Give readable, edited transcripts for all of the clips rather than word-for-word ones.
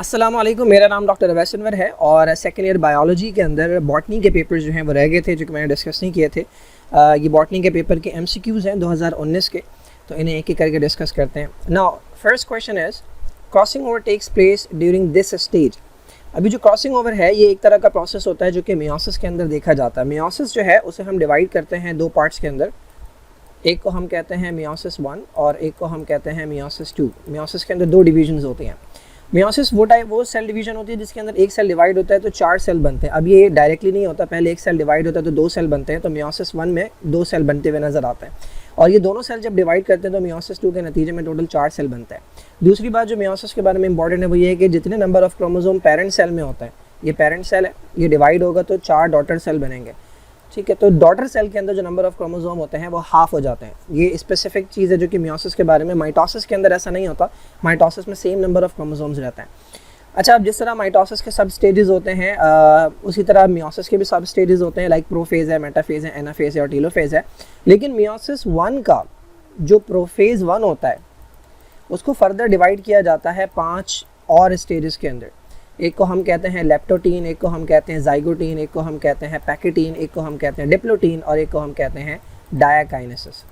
अस्सलाम वालेकुम, मेरा नाम डॉक्टर अवैस अनवर है और सेकेंड ईयर बायोलॉजी के अंदर बॉटनी के पेपर्स जो हैं वो रह गए थे, जो कि मैंने डिस्कस नहीं किए थे। ये बॉटनी के पेपर के MCQs हैं 2019 के, तो इन्हें एक एक करके डिस्कस करते हैं। Now first question is crossing over takes place during this stage. अभी जो क्रॉसिंग ओवर है ये एक तरह का प्रोसेस होता है जो कि मियोसिस के अंदर देखा जाता है। मियोसिस जो है उसे हम डिवाइड करते हैं दो पार्ट्स के अंदर, एक को हम कहते हैं मियोसिस 1 और एक को हम कहते हैं मियोसिस 2। मियोसिस के अंदर दो डिवीजन्स होती हैं। मियोसिस वो सेल डिवीजन होती है जिसके अंदर एक सेल डिवाइड होता है तो 4 सेल बनते हैं। अब ये डायरेक्टली नहीं होता, पहले एक सेल डिवाइड होता है तो 2 सेल बनते हैं, तो मियोसिस 1 में 2 सेल बनते हुए नजर आते हैं और ये दोनों सेल जब डिवाइड करते हैं तो मियोसिस 2 के नतीजे में टोटल 4 सेल बनते हैं। दूसरी बात जो मियोसिस के बारे में इंपॉर्टेंट है वो ये है कि जितने number of chromosome parent cell में होता है, ये पेरेंट सेल है, ये डिवाइड होगा तो 4 डॉटर सेल बनेंगे। ठीक है, तो डॉटर सेल के अंदर जो नंबर ऑफ क्रोमोसोम होते हैं वो हाफ हो जाते हैं। ये स्पेसिफिक चीज़ है जो कि मियोसिस के बारे में। माइटोसिस के अंदर ऐसा नहीं होता, माइटोसिस में सेम नंबर ऑफ क्रोमोसोम्स रहते हैं। अच्छा, अब जिस तरह माइटोसिस के सब स्टेजेस होते हैं उसी तरह मियोसिस के भी सब स्टेजेस होते हैं, लाइक प्रोफेज है, मेटाफेज है, एनाफेज है और टेलोफेज है। लेकिन मियोसिस 1 का जो प्रोफेज 1 होता है उसको फर्दर डिवाइड किया जाता है 5 और स्टेजेस के अंदर। एक को हम कहते हैं लेप्टोटीन, एक को हम कहते हैं जाइगोटीन, एक को हम कहते हैं पैकेटीन, एक को हम कहते हैं डिप्लोटीन और एक को हम कहते हैं डायाकाइनेसिस।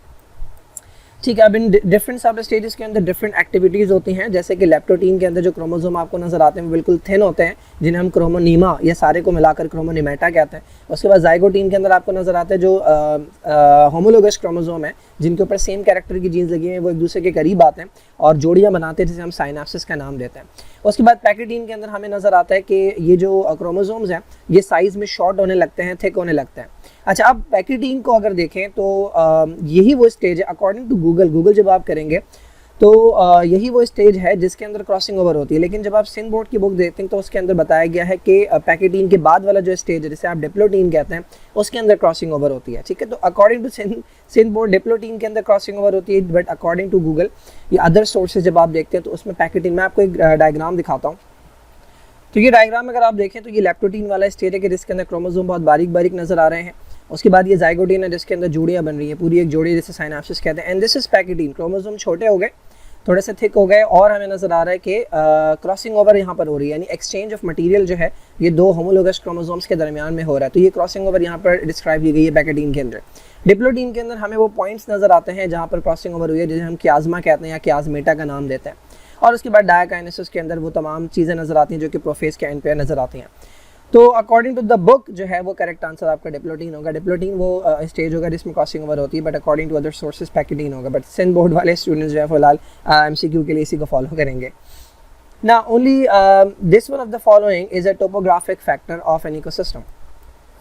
ठीक है, अब इन डिफरेंट सब स्टेजेस के अंदर डिफरेंट एक्टिविटीज़ होती हैं। जैसे कि लेप्टोटीन के अंदर जो क्रोमोसोम आपको नजर आते हैं वो बिल्कुल थिन होते हैं, जिन्हें हम क्रोमोनीमा या सारे को मिलाकर क्रोमोनीमेटा कहते हैं। उसके बाद जाइगोटीन के अंदर आपको नजर आते हैं जो होमोलोगस क्रोमोसोम है, जिनके ऊपर सेम कैरेक्टर की जीन्स लगी हुई हैं, वो एक दूसरे के करीब आते हैं और जोड़ियाँ बनाते हैं जिसे हम साइनेप्सिस का नाम देते हैं। उसके बाद पैकेटीन के अंदर हमें नजर आता है कि ये जो क्रोमोसोम्स हैं ये साइज़ में शॉर्ट होने लगते हैं, थिक होने लगते हैं। अच्छा, अब पैकेटीन को अगर देखें तो यही वो स्टेज है अकॉर्डिंग टू गूगल जब आप करेंगे तो यही वो स्टेज है जिसके अंदर क्रॉसिंग ओवर होती है। लेकिन जब आप सिन बोर्ड की बुक देखते हैं तो उसके अंदर बताया गया है कि पैकेटीन के बाद वाला जो स्टेज है जिसे आप डिप्लोटीन कहते हैं उसके अंदर क्रॉसिंग ओवर होती है। ठीक है, तो according to Sindh board diplotene के अंदर क्रॉसिंग ओवर होती है, बट अकॉर्डिंग टू गूगल ये अदर सोर्सेज जब आप देखते हैं तो उसमें पैकेटीन। मैं आपको एक डायग्राम दिखाता हूँ। तो ये डायग्राम अगर आप देखें तो ये लेप्टोटीन वाला स्टेज है कि जिसके अंदर क्रोमोसोम बहुत बारीक बारीक नजर आ रहे हैं। उसके बाद ये जाइगोटीन है जिसके अंदर जोड़ियाँ बन रही हैं, पूरी एक जोड़ी जिसे साइनेप्सिस कहते हैं। And this is pachytene. Chromosome छोटे हो गए, थोड़े से थिक हो गए और हमें नजर आ रहा है कि क्रॉसिंग ओवर यहाँ पर हो रही है, यानी एक्सचेंज ऑफ मटेरियल जो है ये दो होमोलोगस क्रोमोसोम्स के दरमियान में हो रहा है। तो ये क्रॉसिंग ओवर यहाँ पर डिस्क्राइब की गई है पैकेटीन के अंदर। डिप्लोटीन के अंदर हमें वो पॉइंट्स नजर आते हैं जहाँ पर क्रॉसिंग ओवर हुई है, जिसे हम क्याज़मा कहते हैं या क्याज़मेटा का नाम देते हैं। और उसके बाद डायाकाइनेसिस के अंदर वो तमाम चीज़ें नजर आती हैं जो कि प्रोफेज के एंड पे नजर आती हैं। तो अकॉर्डिंग टू द बुक जो है वो करेक्ट आंसर आपका डिप्लोटीन होगा। डिप्लोटीन वो स्टेज होगा जिसमें क्रॉसिंग ओवर होती है, but according to other sources pachytene होगा। बट सिंध बोर्ड वाले स्टूडेंट्स जो है फिलहाल MCQ के लिए इसी को फॉलो करेंगे ना। Only this one of the following is a topographic factor of an ecosystem.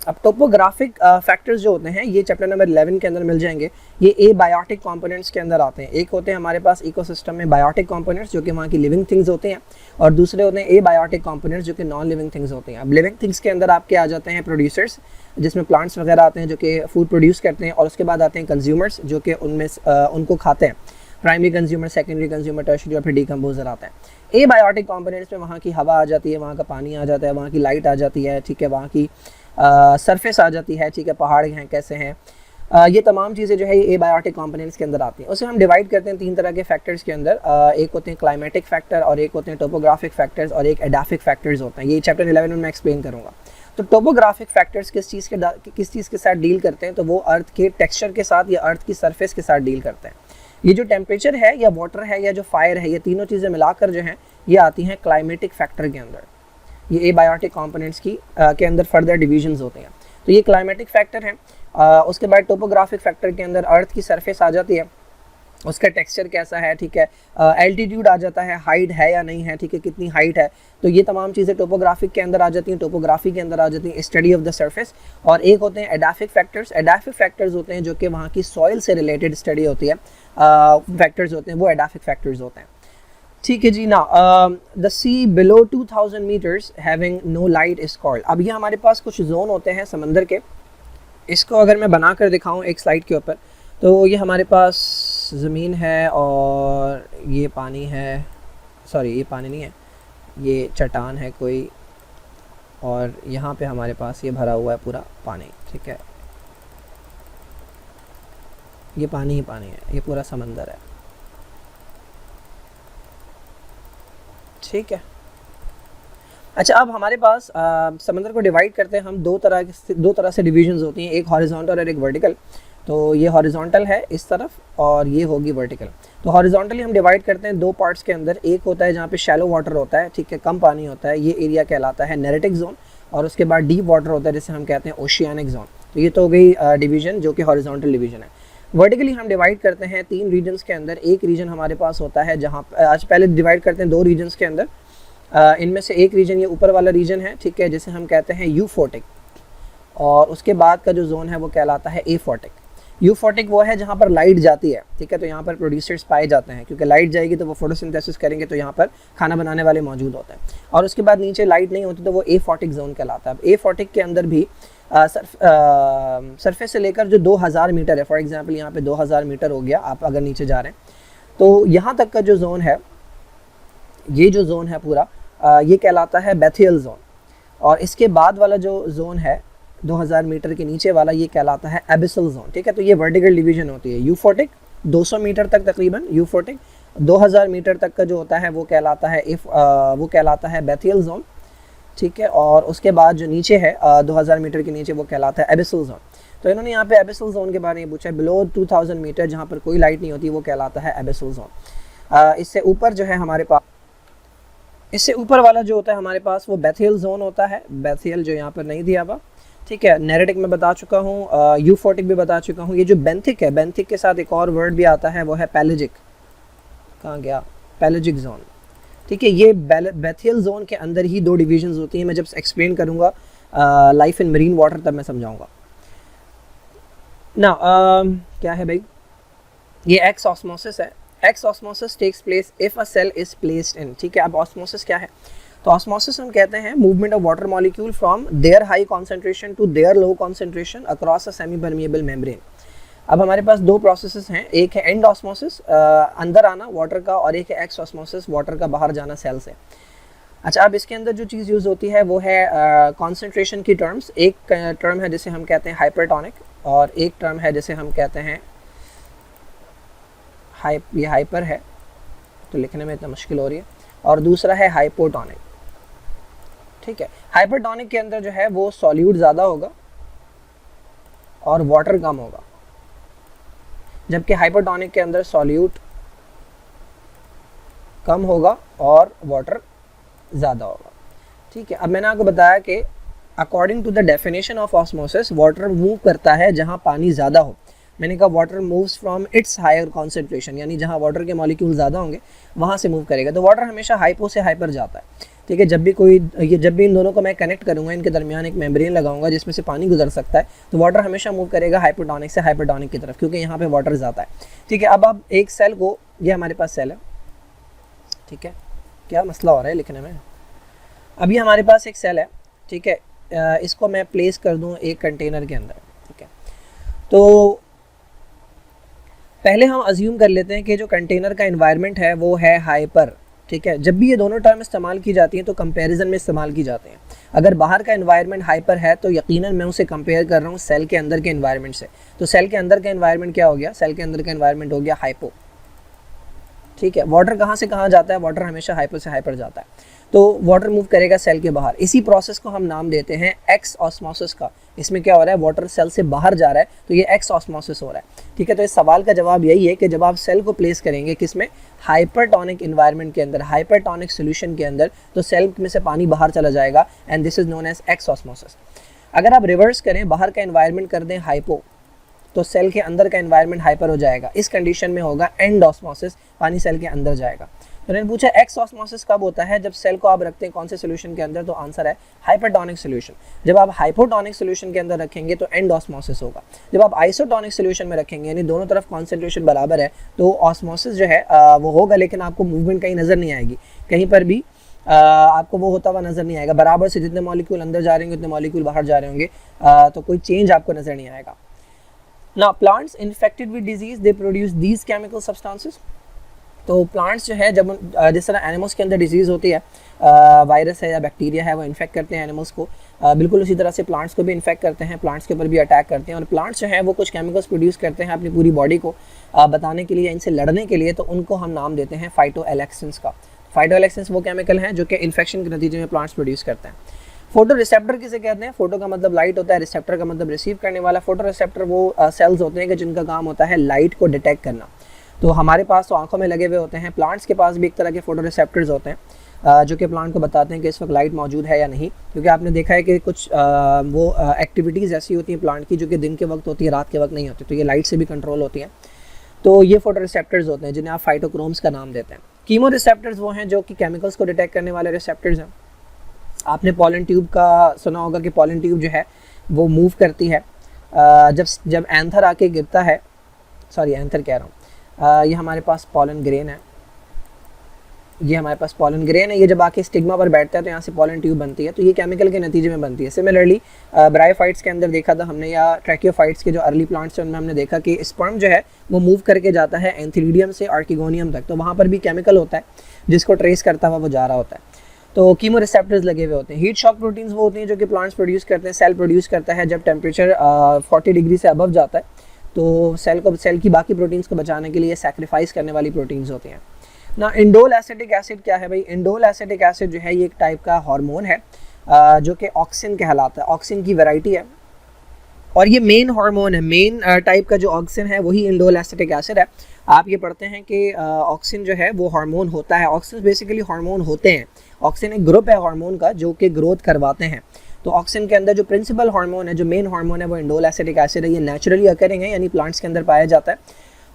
अब टोपोग्राफिक फैक्टर्स जो होते हैं ये चैप्टर नंबर 11 के अंदर मिल जाएंगे। ये एबायोटिक कंपोनेंट्स के अंदर आते हैं। एक होते हैं हमारे पास इकोसिस्टम में बायोटिक कंपोनेंट्स जो कि वहाँ की लिविंग थिंग्स होते हैं, और दूसरे होते हैं एबायोटिक कंपोनेंट्स जो कि नॉन लिविंग थिंग्स होते हैं। अब लिविंग थिंग्स के अंदर आपके आ जाते हैं प्रोड्यूसर्स, जिसमें प्लांट्स वगैरह आते हैं जो कि फूड प्रोड्यूस करते हैं, और उसके बाद आते हैं कंज्यूमर्स जो कि उनमें उनको खाते हैं। Primary consumer, secondary consumer, tertiary और फिर डीकम्पोजर आता है। एबायोटिक कंपोनेंट्स में वहाँ की हवा आ जाती है, वहाँ का पानी आ जाता है, वहाँ की लाइट आ जाती है, ठीक है, वहाँ की सरफेस आ जाती है, ठीक है, पहाड़ हैं कैसे हैं, ये तमाम चीज़ें जो है ये एबायोटिक कंपोनेंट्स के अंदर आती हैं। उसे हम डिवाइड करते हैं 3 तरह के फैक्टर्स के अंदर। एक होते हैं क्लाइमेटिक फैक्टर, और एक होते हैं टोपोग्राफिक फैक्टर्स, और एक एडाफिक फैक्टर्स होते हैं। ये चैप्टर 11 में मैं एक्सप्लेन करूँगा। तो टोपोग्राफिक फैक्टर्स किस चीज़ के साथ डील करते हैं, तो वो अर्थ के टेक्सचर के साथ या अर्थ की सरफेस के साथ डील करते हैं। ये जो टेम्परेचर है या वाटर है या जो फायर है, ये तीनों चीज़ें मिलाकर जो हैं ये आती हैं क्लाइमेटिक फैक्टर के अंदर। ये एबायोटिक कंपोनेंट्स की के अंदर फर्दर डिविजन्स होते हैं। तो ये क्लाइमेटिक फैक्टर है। उसके बाद टोपोग्राफिक फैक्टर के अंदर अर्थ की सरफेस आ जाती है, उसका टेक्सचर कैसा है, ठीक है, एल्टीट्यूड आ जाता है, हाइट है या नहीं है, ठीक है, कितनी हाइट है। तो ये तमाम चीज़ें टोपोग्राफिक के अंदर आ जाती हैं, टोपोग्राफी के अंदर आ जाती हैं, स्टडी ऑफ द सरफेस। और एक होते हैं एडाफिक फैक्टर्स। एडाफिक फैक्टर्स होते हैं जो कि वहाँ की सॉइल से रिलेटेड स्टडी होती है, फैक्टर्स होते हैं, वो एडाफिक फैक्टर्स होते हैं। ठीक है जी ना। The sea below 2000 metres having no light is called. अब ये हमारे पास कुछ जोन होते हैं समंदर के। इसको अगर मैं बना कर दिखाऊँ एक स्लाइड के ऊपर, तो ये हमारे पास ज़मीन है और ये पानी है, सॉरी ये पानी नहीं है, ये चट्टान है कोई, और यहाँ पे हमारे पास ये भरा हुआ है पूरा पानी। ठीक है, ये पानी ही पानी है, ये पूरा समंदर है। ठीक है, अच्छा, अब हमारे पास समंदर को डिवाइड करते हैं हम दो तरह से डिविजन्स होती हैं, एक हॉरिजॉन्टल और एक वर्टिकल। तो ये हॉरिजॉन्टल है इस तरफ और ये होगी वर्टिकल। तो हॉरिजॉन्टली हम डिवाइड करते हैं दो पार्ट्स के अंदर, एक होता है जहाँ पे शैलो वाटर होता है, ठीक है, कम पानी होता है, ये एरिया कहलाता है नेरेटिक जोन, और उसके बाद डीप वाटर होता है जिसे हम कहते हैं ओशियानिक जोन। तो ये तो हो गई डिवीजन जो कि हॉरिजॉन्टल डिवीजन है। वर्टिकली हम डिवाइड करते हैं 3 रीजन्स के अंदर। एक रीजन हमारे पास होता है जहाँ आज पहले डिवाइड करते हैं 2 रीजन्स के अंदर। इनमें से एक रीजन ये ऊपर वाला रीजन है, ठीक है, जिसे हम कहते हैं यूफोटिक, और उसके बाद का जो जोन है वो कहलाता है एफोटिक। यूफोटिक वो है जहाँ पर लाइट जाती है, ठीक है, तो यहाँ पर प्रोड्यूसर्स पाए जाते हैं, क्योंकि लाइट जाएगी तो वो फोटोसिंथेसिस करेंगे, तो यहाँ पर खाना बनाने वाले मौजूद होते हैं। और उसके बाद नीचे लाइट नहीं होती तो वो एफोटिक जोन कहलाता है। अब एफोटिक के अंदर भी सरफेस से लेकर जो 2000 मीटर है, फॉर एग्जांपल यहाँ पे 2000 मीटर हो गया, आप अगर नीचे जा रहे हैं तो यहाँ तक का जो जोन है, ये जो जोन है पूरा ये कहलाता है बेथियल जोन। और इसके बाद वाला जो जोन है 2000 मीटर के नीचे वाला, ये कहलाता है एबिसल जोन, ठीक है। तो ये वर्टिकल डिवीजन होती है। यूफोटिक 200 मीटर तक तकरीबन, यूफोटिक 2000 मीटर तक का जो होता है वो कहलाता है बेथियल जोन, ठीक है। और उसके बाद जो नीचे है 2000 मीटर के नीचे वो कहलाता है एबिसल जोन। तो इन्होंने यहाँ पे एबिसल जोन के बारे में पूछा है। बिलो 2000 मीटर जहाँ पर कोई लाइट नहीं होती वो कहलाता है एबिसल जोन। इससे ऊपर जो है हमारे पास, इससे ऊपर वाला जो होता है हमारे पास वो बेथियल जोन होता है। बेथियल जो यहाँ पर नहीं दिया हुआ, ठीक है। नेरेटिक में बता चुका हूँ, यूफोटिक भी बता चुका हूँ। ये जो बेंथिक है, बेंथिक के साथ एक और वर्ड भी आता है वो है पैलेजिक। कहाँ गया? पैलेजिक जोन, ठीक है। ये बेथियल जोन के अंदर ही 2 डिविजन्स होती हैं। मैं जब एक्सप्लेन करूँगा लाइफ इन मरीन वाटर तब मैं समझाऊँगा ना। क्या है भाई, ये एक्स ऑस्मोसिस है। Exosmosis takes place if a cell is placed in, ठीक है। अब ऑस्मोसिस क्या है? तो ऑस्मोसिस हम कहते हैं movement of water molecule from their high concentration to their low concentration across a semi permeable membrane. अब हमारे पास 2 प्रोसेसेस हैं, एक है एंड ऑस्मोसिस अंदर आना वाटर का, और एक है एक्स ऑस्मोसिस वाटर का बाहर जाना सेल से। अच्छा, अब इसके अंदर जो चीज़ यूज़ होती है वो है कॉन्सेंट्रेशन की टर्म्स। एक टर्म है जिसे हम कहते हैं हाइपरटोनिक, और एक टर्म है जिसे हम कहते हैं ये हाइपर है तो लिखने में इतना मुश्किल हो रही है, और दूसरा है हाइपोटोनिक, ठीक है। हाइपरटोनिक के अंदर जो है वो सॉल्यूट ज़्यादा होगा और वाटर कम होगा, जबकि हाइपरटोनिक के अंदर सॉल्यूट कम होगा और वाटर ज़्यादा होगा, ठीक है। अब मैंने आपको बताया कि according to the definition of osmosis water move करता है जहाँ पानी ज़्यादा हो। मैंने कहा water moves from its higher concentration, यानी जहाँ वाटर के मॉलिक्यूल ज़्यादा होंगे वहाँ से मूव करेगा। तो वाटर हमेशा हाइपो से हाइपर जाता है, ठीक है। जब भी इन दोनों को मैं कनेक्ट करूँगा, इनके दरमियान एक मेम्ब्रेन लगाऊंगा जिसमें से पानी गुजर सकता है, तो वाटर हमेशा मूव करेगा हाइपोटोनिक से हाइपरटोनिक की तरफ, क्योंकि यहाँ पे वाटर ज़्यादा है, ठीक है। अब एक सेल को, ये हमारे पास सेल है, ठीक है। क्या मसला हो रहा है लिखने में? अभी हमारे पास एक सेल है, ठीक है। इसको मैं प्लेस कर दूँ एक कंटेनर के अंदर, ठीक है। तो पहले हम अज्यूम कर लेते हैं कि जो कंटेनर का एनवायरनमेंट है वो है हाइपर, ठीक है। जब भी ये दोनों टर्म इस्तेमाल की जाती हैं तो कंपैरिजन में इस्तेमाल की जाते हैं। अगर बाहर का एनवायरनमेंट हाइपर है तो यकीनन मैं उसे कंपेयर कर रहा हूँ सेल के अंदर के एनवायरनमेंट से। तो सेल के अंदर का एनवायरनमेंट क्या हो गया? सेल के अंदर का एनवायरनमेंट हो गया हाइपो, ठीक है। वाटर कहाँ से कहाँ जाता है? वाटर हमेशा हाइपो से हाइपर जाता है, तो वाटर मूव करेगा सेल के बाहर। इसी प्रोसेस को हम नाम देते हैं एक्स ऑस्मोसिस का। इसमें क्या हो रहा है? वाटर सेल से बाहर जा रहा है, तो ये एक्स ऑस्मोसिस हो रहा है, ठीक है। तो इस सवाल का जवाब यही है कि जब आप सेल को प्लेस करेंगे किसमें? हाइपरटोनिक इन्वायरमेंट के अंदर, हाइपरटोनिक सोल्यूशन के अंदर, तो सेल में से पानी बाहर चला जाएगा, and this is known as exosmosis. अगर आप रिवर्स करें, बाहर का एनवायरनमेंट कर दें हाइपो, तो सेल के अंदर का एनवायरनमेंट हाइपर हो जाएगा। इस कंडीशन में होगा एंड ऑस्मोसिस, पानी सेल के अंदर जाएगा। तो मैंने पूछा एक्स ऑस्मोसिस कब होता है? जब सेल को आप रखते हैं कौन से सोल्यूशन के अंदर? तो आंसर है हाइपरटोनिक सोल्यूशन। जब आप हाइपोटोनिक सोल्यूशन के अंदर रखेंगे तो एंड ऑस्मोसिस होगा। जब आप आइसोटोनिक सोल्यूशन में रखेंगे, यानी दोनों तरफ कॉन्सेंट्रेशन बराबर है, तो ऑस्मोसिस जो है वो होगा, लेकिन आपको मूवमेंट कहीं नज़र नहीं आएगी, कहीं पर भी आपको वो होता हुआ नज़र नहीं आएगा। बराबर से जितने मॉलिक्यूल अंदर जा रहे होंगे उतने मॉलिक्यूल बाहर जा रहे होंगे, तो कोई चेंज आपको नज़र नहीं आएगा। Now plants infected with disease they produce these chemical substances। तो प्लांट्स जो है, जब जिस तरह एनिमल्स के अंदर डिजीज़ होती है, वायरस है या बैक्टीरिया है, वो इन्फेक्ट करते हैं एनिमल्स को, बिल्कुल उसी तरह से प्लांट्स को भी इन्फेक्ट करते हैं, प्लांट्स के ऊपर भी अटैक करते हैं। और प्लांट्स जो है वो कुछ केमिकल्स प्रोड्यूस करते हैं अपनी पूरी बॉडी को बताने के लिए, इनसे लड़ने के लिए, तो उनको हम नाम देते हैं फाइटोएलेक्सिन्स का। फाइटोलैक्सिन्स वो केमिकल हैं जो कि इन्फेक्शन के नतीजे में प्लांट्स प्रोड्यूस करते हैं। फोटो रिसेप्टर किसे कहते हैं? फोटो का मतलब लाइट होता है, रिसेप्टर का मतलब रिसीव करने वाला। फोटो रिसेप्टर वो सेल्स होते हैं कि जिनका काम होता है लाइट को डिटेक्ट करना। तो हमारे पास तो आंखों में लगे हुए होते हैं, प्लांट्स के पास भी एक तरह के फोटो रिसेप्टर्स होते हैं जो कि प्लांट को बताते हैं कि इस वक्त लाइट मौजूद है या नहीं, क्योंकि आपने देखा है कि कुछ वो एक्टिविटीज़ ऐसी होती हैं प्लांट की जो कि दिन के वक्त होती है, रात के वक्त नहीं होती, तो ये लाइट से भी कंट्रोल होती हैं। तो ये फोटो रिसेप्टर्स होते हैं जिन्हें आप फाइटोक्रोम्स का नाम देते हैं। कीमो रिसेप्टर्स वो हैं जो कि केमिकल्स को डिटेक्ट करने वाले रिसेप्टर्स हैं। आपने पॉलन ट्यूब का सुना होगा कि पॉलन ट्यूब जो है वो मूव करती है जब एंथर आके गिरता है, सॉरी एंथर कह रहा हूँ, ये हमारे पास पॉलन ग्रेन है, ये जब आके स्टिग्मा पर बैठता है तो यहाँ से पॉलन ट्यूब बनती है, तो ये केमिकल के नतीजे में बनती है। सिमिलरली ब्रायोफाइट्स के अंदर देखा था हमने, या ट्रैकियोफाइट्स के जो अर्ली प्लांट्स हैं उनमें हमने देखा कि स्पर्म जो है वो मूव करके जाता है एंथिलीडियम से आर्किगोनियम तक, तो वहाँ पर भी केमिकल होता है जिसको ट्रेस करता हुआ वो जा रहा होता है। तो कीमो रिसेप्टर्स लगे हुए होते हैं। हीट शॉक प्रोटीन्स वो होती हैं जो कि प्लांट्स प्रोड्यूस करते हैं, सेल प्रोड्यूस करता है जब टेम्परेचर 40 डिग्री से अबव जाता है, तो सेल की बाकी प्रोटीन्स को बचाने के लिए सैक्रिफाइस करने वाली प्रोटीन्स होती हैं ना। इंडोल एसिटिक एसिड क्या है भाई? इंडोल एसिटिक एसिड जो है ये एक टाइप का हार्मोन है जो कि ऑक्सिन कहलाता है, ऑक्सिन की वैरायटी है और ये मेन हार्मोन है। मेन टाइप का जो ऑक्सिन है वही इंडोल एसिटिक एसिड है। आप ये पढ़ते हैं कि ऑक्सिन जो है वो हार्मोन होता है, ऑक्सिन बेसिकली हार्मोन होते हैं। ऑक्सिन एक ग्रुप है हार्मोन का जो कि ग्रोथ करवाते हैं। तो ऑक्सिन के अंदर जो प्रिंसिपल हार्मोन है, जो मेन हार्मोन है वो इंडोल एसिटिक एसिड है। ये नेचुरली अकरिंग है, यानी प्लांट्स के अंदर पाया जाता है।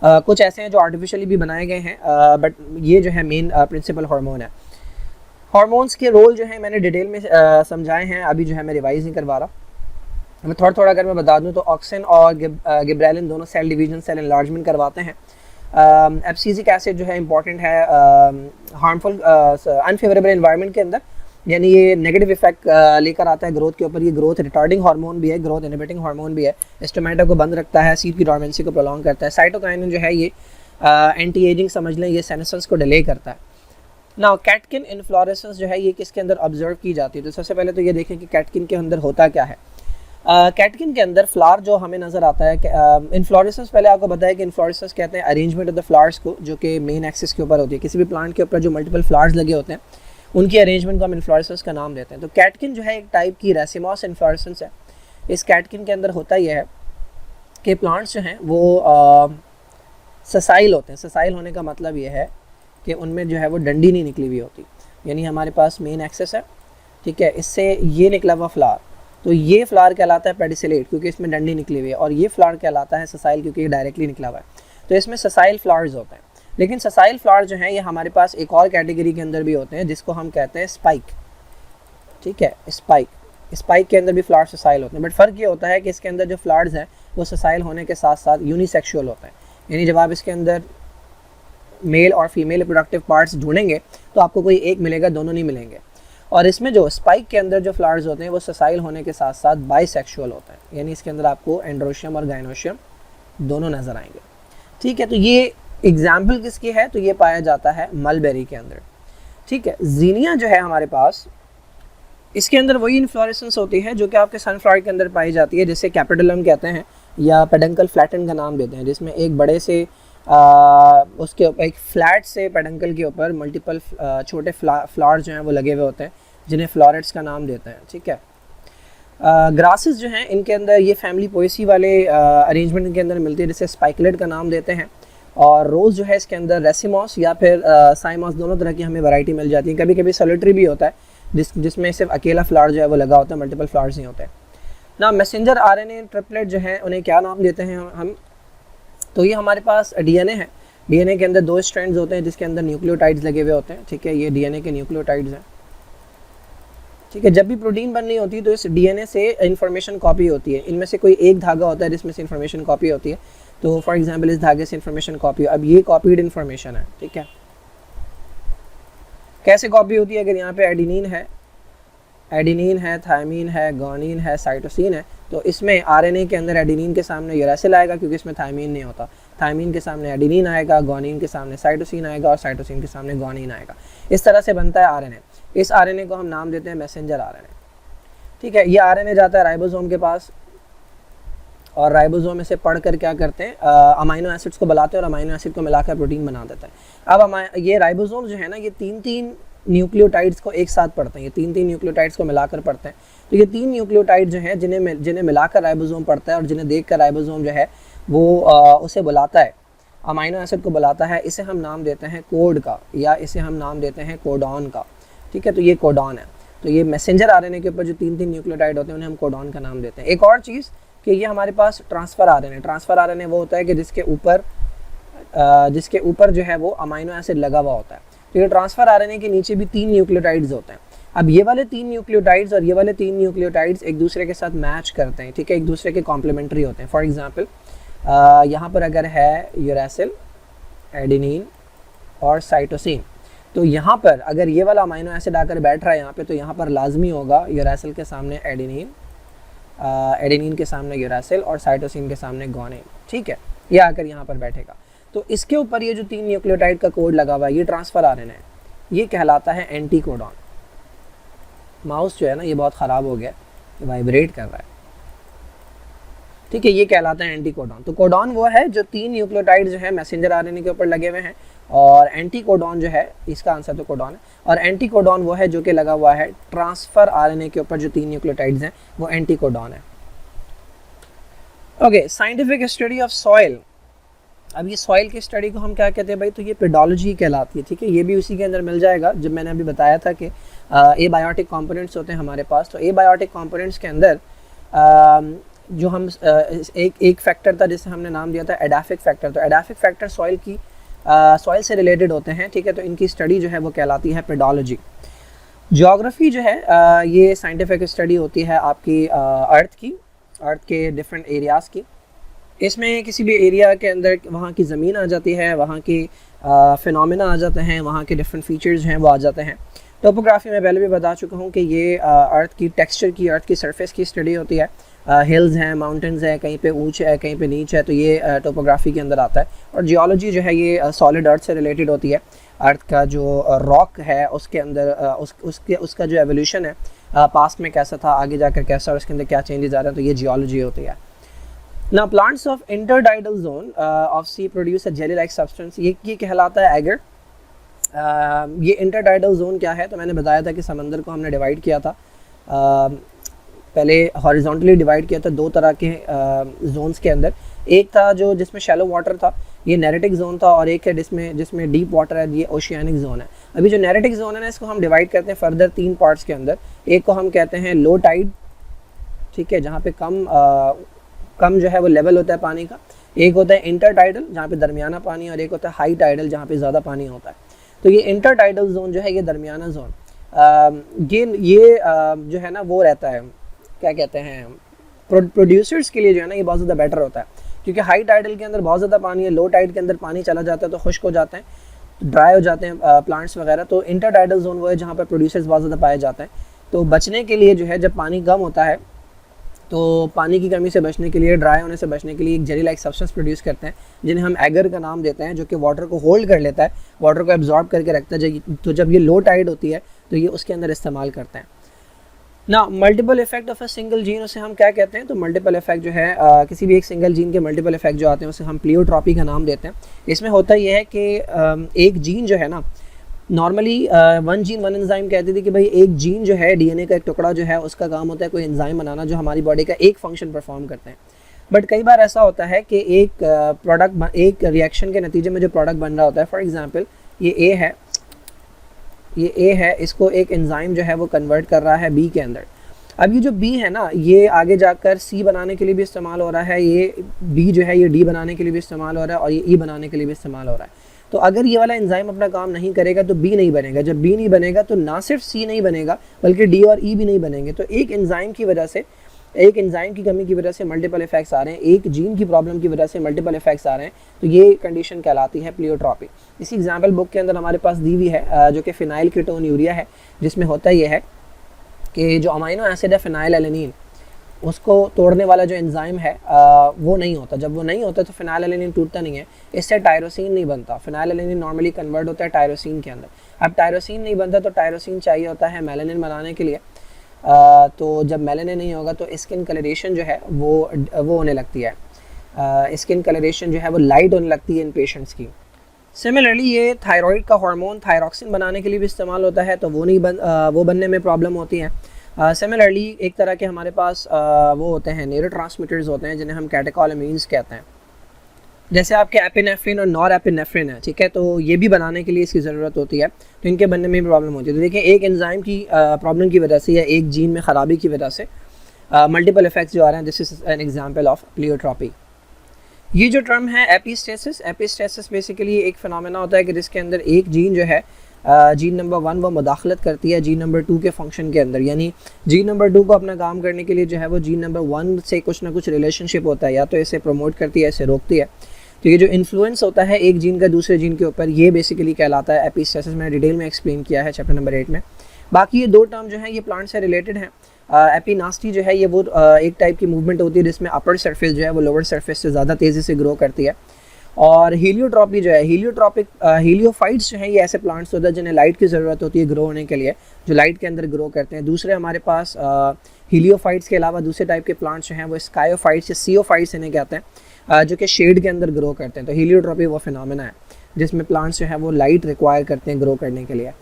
कुछ ऐसे हैं जो आर्टिफिशियली भी बनाए गए हैं, बट ये जो है मेन प्रिंसिपल हार्मोन है। हार्मोन्स के रोल जो है मैंने डिटेल में समझाए हैं, अभी जो है मैं रिवाइज नहीं करवा रहा। मैं थोड़ा अगर मैं बता दूं तो ऑक्सिन और गिब्रेलिन दोनों सेल डिवीजन, सेल एनलार्जमेंट करवाते हैं। एब्सिसिक एसिड जो है इंपॉर्टेंट है हार्मफुल अनफेवरेबल एनवायरनमेंट के अंदर, यानी ये नेगेटिव इफेक्ट लेकर आता है ग्रोथ के ऊपर। ये ग्रोथ रिटार्डिंग हार्मोन भी है, ग्रोथ इनहिबिटिंग हार्मोन भी है, स्टोमेटा को बंद रखता है, सीड की डोर्मेंसी को प्रोलॉन्ग करता है। साइटोकाइनिन जो है ये एंटी एजिंग समझ लें, ये सेनेसेंस को डिले करता है। नाउ कैटकिन इन्फ्लोरेसेंस जो है ये किसके अंदर ऑब्जर्व की जाती है? तो सबसे पहले तो ये देखें कि कैटकिन के अंदर होता क्या है। कैटकिन के अंदर फ्लावर जो हमें नज़र आता है, इन्फ्लोरेसेंस पहले आपको बताया कि इन्फ्लोरेसेंस कहते हैं अरेंजमेंट ऑफ द फ्लावर्स को, जो कि मेन एक्सिस के ऊपर होती है। किसी भी प्लांट के ऊपर जो मल्टीपल फ्लावर्स लगे होते हैं उनकी अरेंजमेंट को हम इन्फ्लोरेसेंस का नाम देते हैं। तो कैटकिन जो है एक टाइप की रेसिमॉस इन्फ्लोरेसेंस है। इस कैटकिन के अंदर होता यह है कि प्लांट्स जो हैं वो ससाइल होते हैं। ससाइल होने का मतलब ये है कि उनमें जो है वो डंडी नहीं निकली हुई होती, यानी हमारे पास मेन एक्सेस है, ठीक है, इससे ये निकला हुआ फ्लावर, तो ये फ्लावर कहलाता है पेडिसिलेट क्योंकि इसमें डंडी निकली हुई है, और ये फ्लावर कहलाता है ससाइल क्योंकि ये डायरेक्टली निकला हुआ है। तो इसमें ससाइल फ्लावर्स होते हैं। लेकिन ससाइल फ्लावर जो हैं ये हमारे पास एक और कैटेगरी के अंदर भी होते हैं जिसको हम कहते हैं स्पाइक, ठीक है, स्पाइक के अंदर भी फ्लावर ससाइल होते हैं। बट फ़र्क ये होता है कि इसके अंदर जो फ्लावर्स हैं वो ससाइल होने के साथ साथ यूनिसेक्सुअल होते हैं, यानी जब आप इसके अंदर मेल और फीमेल रिप्रोडक्टिव पार्ट्स ढूंढेंगे तो आपको कोई एक मिलेगा, दोनों नहीं मिलेंगे। और इसमें जो स्पाइक के अंदर जो फ्लावर्स होते हैं वो ससाइल होने के साथ साथ बाइसेक्सुअल होते हैं, यानी इसके अंदर आपको एंड्रोशियम और गाइनोशियम दोनों नज़र आएंगे, ठीक है। तो ये एग्जाम्पल किसकी है? तो ये पाया जाता है मलबेरी के अंदर, ठीक है। जीनिया जो है हमारे पास, इसके अंदर वही इन्फ्लोरेसेंस होती है जो कि आपके सनफ्लावर के अंदर पाई जाती है, जिसे कैपिटलम कहते हैं या पेडंकल फ्लैटन का नाम देते हैं, जिसमें एक बड़े से उसके ऊपर एक फ्लैट से पेडंकल के ऊपर मल्टीपल छोटे फ्लावर जो हैं वो लगे हुए होते हैं जिन्हें फ्लोरेट्स का नाम देते हैं, ठीक है। ग्रासेस जो हैं इनके अंदर ये फैमिली पोएसी वाले अरेंजमेंट के अंदर मिलती है जिसे स्पाइकलेट का नाम देते हैं। और रोज़ जो है इसके अंदर रेसिमॉस या फिर साइमॉस दोनों तरह की हमें वैरायटी मिल जाती है। कभी कभी सोलिटरी भी होता है जिसमें सिर्फ अकेला फ्लावर जो है वो लगा होता है, मल्टीपल फ्लावर्स नहीं होते हैं ना। मैसेंजर आरएनए ट्रिपलेट जो है उन्हें क्या नाम देते हैं हम? तो ये हमारे पास डीएनए है। डीएनए के अंदर 2 स्ट्रैंड्स होते हैं जिसके अंदर न्यूक्लियोटाइड्स लगे हुए होते हैं, ठीक है। ये डीएनए के न्यूक्लियोटाइड्स हैं, ठीक है। जब भी प्रोटीन बननी होती है तो इस डीएनए से इंफॉर्मेशन कॉपी होती है। इनमें से कोई एक धागा होता है जिसमें से इंफॉर्मेशन कॉपी होती है। तो फॉर एग्जांपल इस धागे से इंफॉर्मेशन कॉपी, अब ये कॉपीड इंफॉर्मेशन है, ठीक है। कैसे कॉपी होती है? अगर यहाँ पे एडिनिन है, थायमीन है, गुआनिन है, साइटोसिन है, तो इसमें आरएनए के अंदर एडिनिन के सामने यूरेसिल आएगा क्योंकि इसमें थायमीन नहीं होता। थायमीन के सामने एडिनिन आएगा, गुआनिन के सामने साइटोसिन आएगा और साइटोसिन के सामने गुआनिन आएगा। इस तरह से बनता है आरएनए। इस आरएनए को हम नाम देते हैं मैसेंजर आरएनए, ठीक है। ये आरएनए जाता है राइबोसोम के पास और राइबोसोम में से पढ़ कर क्या करते हैं, अमाइनो एसिड्स को बुलाते हैं और अमाइनो एसिड को मिलाकर प्रोटीन बना देता है। अब ये राइबोसोम जो है ना, ये 3-3 न्यूक्लियोटाइड्स को एक साथ पढ़ते हैं, ये 3-3 न्यूक्लियोटाइड्स को मिलाकर पढ़ते हैं। तो ये 3 न्यूक्लियोटाइड जो हैं जिन्हें मिलाकर राइबोसोम पढ़ता है और जिन्हें देखकर राइबोसोम जो है वो उसे बुलाता है, अमाइनो एसिड को बुलाता है, इसे हम नाम देते हैं कोड का, या इसे हम नाम देते हैं कोडॉन का। ठीक है, तो ये कोडॉन है। तो ये मैसेंजर आरएनए के ऊपर जो 3-3 न्यूक्लियोटाइड होते हैं उन्हें हम कोडॉन का नाम देते हैं। एक और चीज़ कि ये हमारे पास ट्रांसफ़र आरएनए वो होता है कि जिसके ऊपर जो है वो अमाइनो एसिड लगा हुआ होता है। तो ये ट्रांसफ़र आरएनए के नीचे भी 3 न्यूक्लियोटाइड्स होते हैं। अब ये वाले 3 न्यूक्लियोटाइड्स और ये वाले 3 न्यूक्लियोटाइड्स एक दूसरे के साथ मैच करते हैं। ठीक है, एक दूसरे के कॉम्प्लीमेंट्री होते हैं। फॉर एग्जांपल यहाँ पर अगर है यूरेसिल, एडेनिन और साइटोसिन, तो यहाँ पर अगर ये वाला अमाइनो एसिड आकर बैठ रहा है यहाँ पे, तो यहाँ पर लाजमी होगा यूरेसिल के सामने एडेनिन, एडेनिन के सामने यूरेसिल और साइटोसिन के सामने गुआनिन। ठीक है, ये आकर यहाँ पर बैठेगा। तो इसके ऊपर ये जो 3 न्यूक्लियोटाइड का कोड लगा हुआ है, ये ट्रांसफ़र आरएनए है, ये कहलाता है एंटीकोडॉन। माउस जो है ना ये बहुत ख़राब हो गया, वाइब्रेट कर रहा है। ठीक है, ये कहलाता है एंटीकोडॉन। तो कोडॉन वो है जो 3 न्यूक्लियोटाइड जो है मैसेंजर आरएनए के ऊपर लगे हुए हैं, और एंटीकोडॉन जो है, इसका आंसर तो कोडॉन है, और एंटीकोडॉन वो है जो कि लगा हुआ है ट्रांसफ़र आरएनए के ऊपर जो 3 न्यूक्लियोटाइड्स हैं, वो एंटीकोडॉन है। Okay, scientific study of soil. अब ये सॉइल की स्टडी को हम क्या कहते हैं भाई, तो ये पेडोलॉजी कहलाती है। ठीक है, ये भी उसी के अंदर मिल जाएगा जब मैंने अभी बताया था कि एबायोटिक कंपोनेंट्स होते हैं हमारे पास। तो एबायोटिक कंपोनेंट्स के अंदर जो हम एक फैक्टर था जिसे हमने नाम दिया था एडाफिक फैक्टर। तो एडाफिक फैक्टर सॉइल से रिलेटेड होते हैं। ठीक है, तो इनकी स्टडी जो है वो कहलाती है पेडोलॉजी। ज्योग्राफी जो है ये साइंटिफिक स्टडी होती है आपकी अर्थ के डिफरेंट एरियाज़ की। इसमें किसी भी एरिया के अंदर वहाँ की ज़मीन आ जाती है, वहाँ की फिनोमेना आ जाते हैं, वहाँ के डिफरेंट फीचर्स हैं वो आ जाते हैं। टोपोग्राफी में पहले भी बता चुका हूँ कि ये अर्थ की टेक्सचर की, अर्थ की सरफेस की स्टडी होती है। हिल्स हैं, माउंटेन्स हैं, कहीं पे ऊंच है कहीं पे नीच है, तो ये टोपोग्राफी के अंदर आता है। और जियोलॉजी जो है ये सॉलिड अर्थ से रिलेटेड होती है। अर्थ का जो रॉक है उसके अंदर उसका जो एवोल्यूशन है पास्ट में कैसा था, आगे जाकर कैसा, और उसके अंदर क्या चेंजेस आ रहे हैं, तो ये जियोलॉजी होती है। ना plants of intertidal zone of sea produce a jelly like substance, ये कहलाता है एगर। ये इंटरडाइडल जोन क्या है, तो मैंने बताया था कि समंदर को हमने डिवाइड किया था, पहले हॉरिजॉन्टली डिवाइड किया था 2 तरह के जोन्स के अंदर। एक था जो जिसमें शैलो वाटर था, ये नेरेटिक जोन था, और एक है जिसमें डीप वाटर है, ये ओशियानिक जोन है। अभी जो नेरेटिक जोन है ना, इसको हम डिवाइड करते हैं फर्दर 3 पार्ट्स के अंदर। एक को हम कहते हैं लो टाइड, ठीक है, जहाँ पे कम जो है वो लेवल होता है पानी का। एक होता है इंटर टाइडल, जहाँ पे दरमियाना पानी, और एक होता है हाई टाइडल, जहाँ पे ज़्यादा पानी होता है। तो ये इंटर टाइडल जोन जो है, ये दरमियाना जोन, ये जो है ना वो रहता है, क्या कहते हैं, प्रोड्यूसर्स के लिए जो है ना ये बहुत ज़्यादा बेटर होता है, क्योंकि हाई टाइडल के अंदर बहुत ज़्यादा पानी है, लो टाइड के अंदर पानी चला जाता है तो खुश्क हो जाते हैं, ड्राई हो जाते हैं प्लांट्स वगैरह। तो इंटर टाइडल जोन वो है जहाँ पर प्रोड्यूसर्स बहुत ज़्यादा पाए जाते हैं। तो बचने के लिए जो है, जब पानी कम होता है तो पानी की कमी से बचने के लिए, ड्राई होने से बचने के लिए एक जेली लाइक सब्सटेंस प्रोड्यूस करते हैं, जिन्हें हम एगर का नाम देते हैं, जो कि वाटर को होल्ड कर लेता है, वाटर को एब्जॉर्ब करके रखता है। तो जब ये लो टाइड होती है तो ये उसके अंदर इस्तेमाल करते हैं ना। Multiple effect of a single gene, उसे हम क्या कहते हैं, तो मल्टीपल इफेक्ट जो है किसी भी एक सिंगल जीन के मल्टीपल इफेक्ट जो आते हैं उसे हम प्लियोट्रॉपी का नाम देते हैं। इसमें होता यह है कि एक जीन जो है ना, नॉर्मली 1 जीन 1 एंजाइम कहते थे कि भाई एक जीन जो है, डीएनए का एक टुकड़ा जो है, उसका काम होता है कोई एंजाइम बनाना जो हमारी बॉडी का एक फंक्शन परफॉर्म करते हैं। बट कई बार ऐसा होता है कि एक रिएक्शन के नतीजे में जो प्रोडक्ट बन रहा होता है, फॉर एग्जांपल ये ए है, इसको एक एंजाइम जो है वो कन्वर्ट कर रहा है बी के अंदर। अब ये जो बी है ना, ये आगे जाकर सी बनाने के लिए भी इस्तेमाल हो रहा है, ये बी जो है ये डी बनाने के लिए भी इस्तेमाल हो रहा है, और ये ई बनाने के लिए भी इस्तेमाल हो रहा है। तो अगर ये वाला एंजाइम अपना काम नहीं करेगा तो बी नहीं बनेगा, जब बी नहीं बनेगा तो ना सिर्फ सी नहीं बनेगा बल्कि डी और ई भी नहीं बनेंगे। तो एक एंजाइम की वजह से, एक एंजाइम की कमी की वजह से मल्टीपल इफेक्ट्स आ रहे हैं, एक जीन की प्रॉब्लम की वजह से मल्टीपल इफेक्ट्स आ रहे हैं, तो ये कंडीशन कहलाती है प्लियोट्रॉपी। इसी एग्जाम्पल बुक के अंदर हमारे पास दी हुई है जो कि फिनाइल कीटोन यूरिया है, जिसमें होता यह है कि जो अमाइनो एसिड है फिनाइल एलेनिन, उसको तोड़ने वाला जो एंजाइम है वो नहीं होता। जब वो नहीं होता तो फिनाइल एलेनिन टूटता नहीं है, इससे टायरोसिन नहीं बनता। फिनाइल एलेनिन नॉर्मली कन्वर्ट होता है टायरोसिन के अंदर। अब टायरोसिन नहीं बनता तो टायरोसिन चाहिए होता है मेलानिन बनाने के लिए। तो जब मेलानिन नहीं होगा तो स्किन कलरेशन जो है वो होने लगती है, स्किन कलरेशन जो है वो लाइट होने लगती है इन पेशेंट्स की। सिमिलरली ये थायराइड का हार्मोन थायरॉक्सिन बनाने के लिए भी इस्तेमाल होता है, तो वो बनने में प्रॉब्लम होती है। सिमिलरली एक तरह के हमारे पास वो होते हैं न्यूरोट्रांसमीटर्स होते हैं जिन्हें हम कैटेकोलामीन्स कहते हैं, जैसे आपके एपिनेफ्रिन और नॉर एपिनेफ्रिन है, ठीक है, तो ये भी बनाने के लिए इसकी ज़रूरत होती है, तो इनके बनने में भी प्रॉब्लम होती है। तो देखिए एक एंजाइम की प्रॉब्लम की वजह से या एक जीन में ख़राबी की वजह से मल्टीपल इफेक्ट्स जो आ रहे हैं, this is an example of pleiotropy. ये जो टर्म है एपिस्टेसिस, एपिस्टेसिस बेसिकली एक फिनोमेना होता है कि जिसके अंदर एक जीन जो है जीन नंबर 1 वो मुदाखलत करती है जीन नंबर 2 के फंक्शन के अंदर, यानी जीन नंबर 2 को अपना काम करने के लिए जो है वो जीन नंबर 1 से कुछ ना कुछ रिलेशनशिप होता है, या तो इसे प्रमोट करती है, इसे रोकती है। तो ये जो इन्फ्लुएंस होता है एक जीन का दूसरे जीन के ऊपर, ये बेसिकली कहलाता है एपिस्टेसिस। मैंने डिटेल में एक्सप्लेन किया है चैप्टर नंबर 8 में। बाकी ये दो टर्म जो हैं ये प्लांट से रिलेटेड हैं। एपिनास्टी जो है ये वो एक टाइप की मूवमेंट होती है जिसमें अपर सरफेस जो है वो लोअर सरफेस से ज़्यादा तेज़ी से ग्रो करती है। और हीलियोट्रॉपी जो है, हीलियोफाइट्स जो है ये ऐसे प्लांट्स होते हैं जिन्हें लाइट की ज़रूरत होती है ग्रो होने के लिए, जो लाइट के अंदर ग्रो करते हैं। दूसरे हमारे पास हीलियोफाइट्स के अलावा दूसरे टाइप के प्लांट्स जो हैं वो स्कायोफाइट्स या सीओफाइट्स इन्हें कहते हैं, जो कि शेड के अंदर ग्रो करते हैं। तो हीलियोट्रॉपी वो फिनोमेना है जिसमें प्लांट्स जो है वो लाइट रिक्वायर करते हैं ग्रो करने के लिए।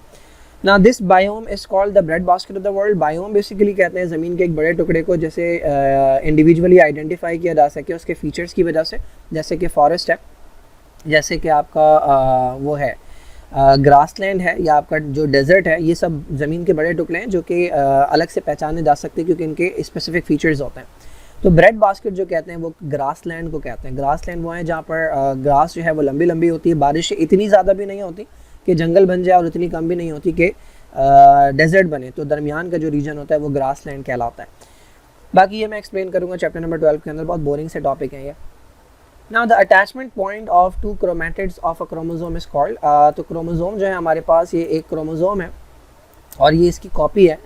ना this biome is called the bread basket of the world. Biome basically कहते हैं ज़मीन के एक बड़े टुकड़े को जैसे इंडिविजुअली आइडेंटिफाई किया जा सके उसके फीचर्स की वजह से, जैसे कि फॉरेस्ट है, जैसे कि आपका वो है ग्रासलैंड है, या आपका जो डेजर्ट है, ये सब ज़मीन के बड़े टुकड़े हैं जो कि अलग से पहचाने जा सकते हैं क्योंकि इनके स्पेसिफिक फीचर्स होते हैं। तो ब्रेड बास्केट जो कहते हैं वो ग्रासलैंड को कहते हैं। ग्रासलैंड वो है जहाँ पर ग्रास जो है वो लंबी लंबी होती है, बारिश इतनी ज़्यादा भी नहीं होती कि जंगल बन जाए और इतनी कम भी नहीं होती कि डेजर्ट बने, तो दरमियान का जो रीजन होता है वो ग्रासलैंड कहलाता है। बाकी ये मैं एक्सप्लेन करूँगा चैप्टर नंबर 12 के अंदर, बहुत बोरिंग से टॉपिक है ये। Now the attachment point of two chromatids of a chromosome is called. तो क्रोमोसोम जो है हमारे पास ये एक क्रोमोसोम है और ये इसकी कॉपी है।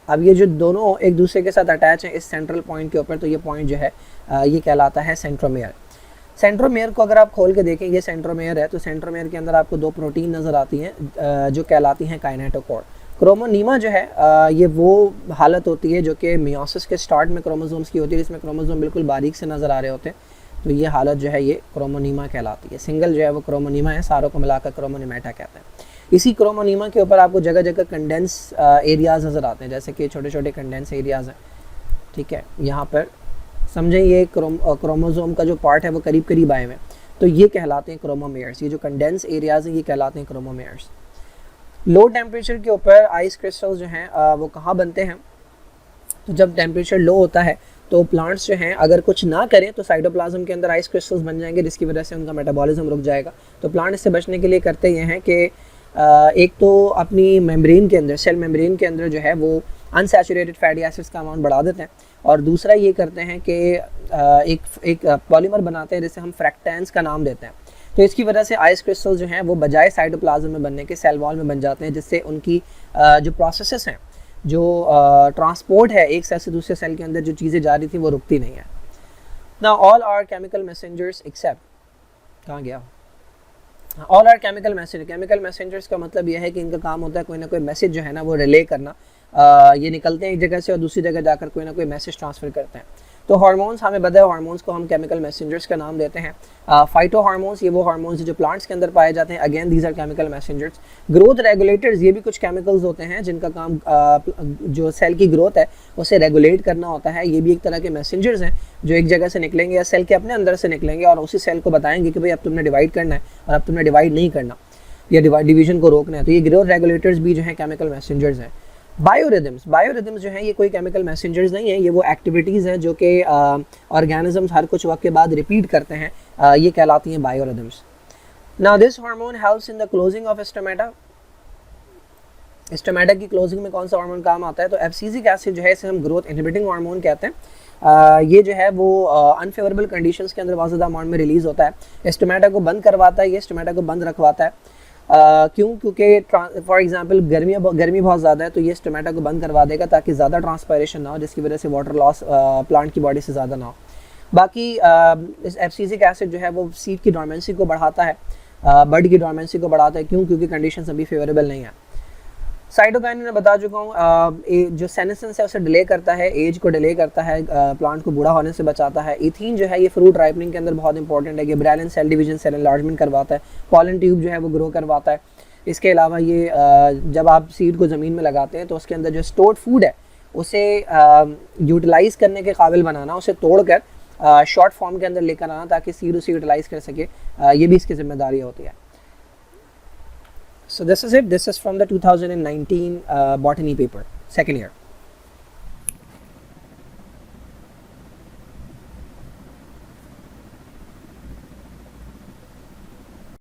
अब ये जो दोनों एक दूसरे के साथ अटैच हैं इस सेंट्रल पॉइंट के ऊपर, तो ये पॉइंट जो है ये कहलाता है सेंट्रोमेयर। सेंट्रोमेयर को अगर आप खोल के देखें, ये सेंट्रोमेयर है, तो सेंट्रोमेयर के अंदर आपको दो प्रोटीन नज़र आती हैं जो कहलाती हैं काइनेटोकोर। क्रोमोनीमा जो है ये वो हालत होती है जो कि मियोसिस के स्टार्ट में क्रोमोसोम्स की होती है, जिसमें क्रोमोसोम बिल्कुल बारीक से नज़र आ रहे होते हैं, तो ये हालत जो है ये क्रोमोनीमा कहलाती है। सिंगल जो है वो क्रोमोनीमा है, सारों को मिलाकर क्रोमोनीमेटा कहते हैं। इसी क्रोमोनीमा के ऊपर आपको जगह जगह कंडेंस एरियाज़ नज़र आते हैं, जैसे कि छोटे छोटे कंडेंस एरियाज़ हैं, ठीक है। यहाँ पर समझें ये क्रोमोसोम का जो पार्ट है वो करीब करीब आए हुए हैं, तो ये कहलाते हैं क्रोमोमेयर्स। ये जो कंडेंस एरियाज़ हैं ये कहलाते हैं क्रोमोमेयर्स। लो टेम्परेचर के ऊपर आइस क्रिस्टल्स जो हैं वो कहाँ बनते हैं, तो जब टेम्परेचर लो होता है तो प्लांट्स जो हैं अगर कुछ ना करें तो साइटोप्लाज्म के अंदर आइस क्रिस्टल्स बन जाएंगे, जिसकी वजह से उनका मेटाबॉलिज्म रुक जाएगा। तो प्लांट इससे बचने के लिए करते ये हैं कि एक तो अपनी मेम्ब्रेन के अंदर, सेल मेम्ब्रेन के अंदर जो है वो अनसैचुरेटेड फैटी एसिड्स का अमाउंट बढ़ा देते हैं, और दूसरा ये करते हैं कि एक पॉलीमर बनाते हैं जिसे हम फ्रैक्टेंस का नाम देते हैं। तो इसकी वजह से आइस क्रिस्टल जो हैं वो बजाय साइटोप्लाज्म में बनने के सेल वॉल में बन जाते हैं, जिससे उनकी जो प्रोसेसेस हैं, जो ट्रांसपोर्ट है एक सेल से दूसरे सेल के अंदर जो चीज़ें जा रही थी वो रुकती नहीं है। Now all are chemical messengers except, कहाँ गया, all are chemical messenger. Chemical messengers का मतलब यह है कि इनका काम होता है कोई ना कोई मैसेज जो है ना वो रिले करना। ये निकलते हैं एक जगह से और दूसरी जगह जाकर कोई ना कोई मैसेज ट्रांसफ़र करते हैं। तो हार्मोन्स हमें पता है, हार्मोन्स को हम केमिकल मैसेंजर्स का नाम देते हैं। फाइटो हार्मोन्स ये वो हार्मोन्स जो प्लांट्स के अंदर पाए जाते हैं, again these are chemical messengers. Growth regulators ये भी कुछ केमिकल्स होते हैं जिनका काम जो सेल की ग्रोथ है उसे रेगुलेट करना होता है। ये भी एक तरह के मैसेंजर्स हैं जो एक जगह से निकलेंगे या सेल के अपने अंदर से निकलेंगे और उसी सेल को बताएंगे कि भाई अब तुमने डिवाइड करना है और अब तुमने डिवाइड नहीं करना या डिवीजन को रोकना है। तो ये ग्रोथ रेगुलेटर्स भी जो है केमिकल मैसेंजर्स हैं। बायोरिदम्स जो हैं ये कोई केमिकल मैसेंजर्स नहीं है, ये वो एक्टिविटीज़ हैं जो कि ऑर्गेनिजम्स हर कुछ वक्त के बाद रिपीट करते हैं, ये कहलाती हैं biorhythms. Now this hormone helps in the closing of stomata. Stomata की क्लोजिंग में कौन सा हार्मोन काम आता है, तो एब्सिसिक एसिड जो है इसे हम ग्रोथ इनहिबिटिंग हार्मोन कहते हैं। ये जो है वो अनफेवरेबल कंडीशंस के अंदर बहुत ज़्यादा अमाउंट में रिलीज़ होता है, स्टोमेटा को बंद करवाता है, ये स्टोमेटा को बंद रखवाता है। क्यों, क्योंकि फॉर एग्जांपल गर्मी बहुत ज़्यादा है तो ये स्टोमेटा को बंद करवा देगा ताकि ज़्यादा ट्रांसपायरेशन ना हो, जिसकी वजह से वाटर लॉस प्लांट की बॉडी से ज़्यादा ना हो। बाकी इस एब्सिसिक एसिड जो है वो सीड की डोर्मेंसी को बढ़ाता है, बर्ड की डोर्मेंसी को बढ़ाता है। क्यों, क्योंकि कंडीशंस अभी फेवरेबल नहीं है। साइटोकाइन मैं बता चुका हूँ, जो सेनेसेंस है उसे डिले करता है, एज को डिले करता है, प्लांट को बूढ़ा होने से बचाता है। इथीन जो है ये फ्रूट राइपनिंग के अंदर बहुत इंपॉर्टेंट है, gibberellin cell division, cell enlargement करवाता है, पॉलन ट्यूब जो है वो ग्रो करवाता है। इसके अलावा ये जब आप सीड को ज़मीन में लगाते हैं तो उसके अंदर जो स्टोर्ड फूड है उसे यूटिलाइज़ करने के काबिल बनाना, उसे तोड़कर शॉर्ट फॉर्म के अंदर लेकर आना ताकि सीड उसे यूटिलाइज़ कर सके, ये भी इसकी जिम्मेदारी होती है। So this is it. This is from the 2019 botany paper, second year.